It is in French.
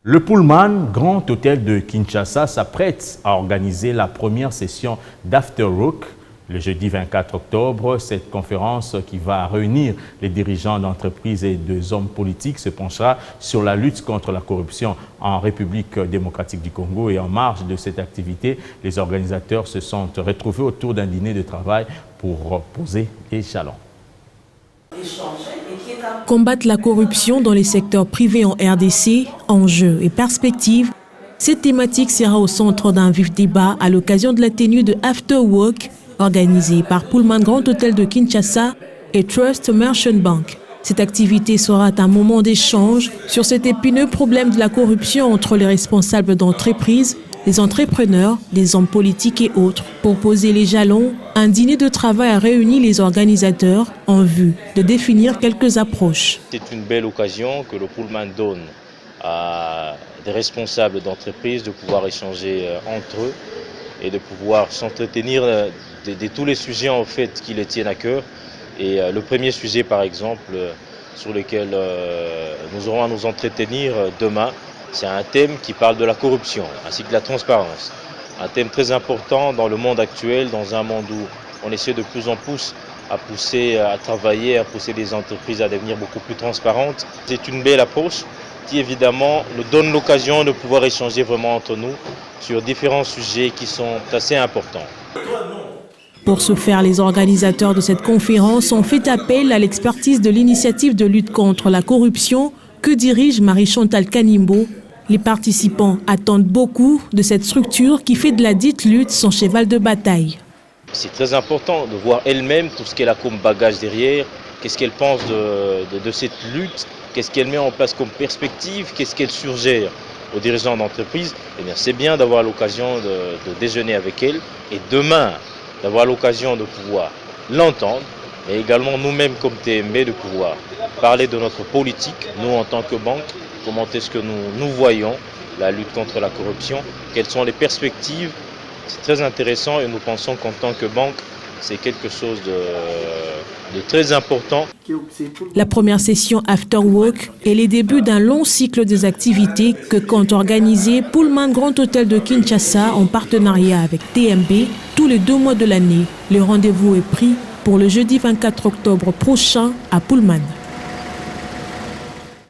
Le Pullman Grand Hôtel de Kinshasa s'apprête à organiser la première session d'After Work le jeudi 24 octobre. Cette conférence qui va réunir les dirigeants d'entreprises et des hommes politiques se penchera sur la lutte contre la corruption en République démocratique du Congo. Et en marge de cette activité, les organisateurs se sont retrouvés autour d'un dîner de travail pour poser les jalons. Combattre la corruption dans les secteurs privés en RDC, enjeux et perspectives, cette thématique sera au centre d'un vif débat à l'occasion de la tenue de After Work organisée par Pullman Grand Hôtel de Kinshasa et Trust Merchant Bank. Cette activité sera un moment d'échange sur cet épineux problème de la corruption entre les responsables d'entreprises, les entrepreneurs, les hommes politiques et autres. Pour poser les jalons, un dîner de travail a réuni les organisateurs en vue de définir quelques approches. C'est une belle occasion que le Pullman donne à des responsables d'entreprises de pouvoir échanger entre eux et de pouvoir s'entretenir de tous les sujets en fait qui les tiennent à cœur. Et le premier sujet par exemple sur lequel nous aurons à nous entretenir demain, c'est un thème qui parle de la corruption ainsi que de la transparence. Un thème très important dans le monde actuel, dans un monde où on essaie de plus en plus à pousser, à travailler, à pousser les entreprises à devenir beaucoup plus transparentes. C'est une belle approche qui évidemment nous donne l'occasion de pouvoir échanger vraiment entre nous sur différents sujets qui sont assez importants. Pour ce faire, les organisateurs de cette conférence ont fait appel à l'expertise de l'initiative de lutte contre la corruption que dirige Marie-Chantal Kanimbo. Les participants attendent beaucoup de cette structure qui fait de la dite lutte son cheval de bataille. C'est très important de voir elle-même tout ce qu'elle a comme bagage derrière, qu'est-ce qu'elle pense de cette lutte, qu'est-ce qu'elle met en place comme perspective, qu'est-ce qu'elle suggère aux dirigeants d'entreprise. Eh bien, c'est bien d'avoir l'occasion de déjeuner avec elle et demain d'avoir l'occasion de pouvoir l'entendre, mais également nous-mêmes comme TMB de pouvoir parler de notre politique, nous en tant que banque, comment est-ce que nous voyons la lutte contre la corruption, quelles sont les perspectives. C'est très intéressant et nous pensons qu'en tant que banque, c'est quelque chose de très important. La première session After Work est les débuts d'un long cycle des activités que compte organiser Pullman Grand Hôtel de Kinshasa en partenariat avec TMB tous les 2 mois de l'année. Le rendez-vous est pris pour le jeudi 24 octobre prochain à Pullman.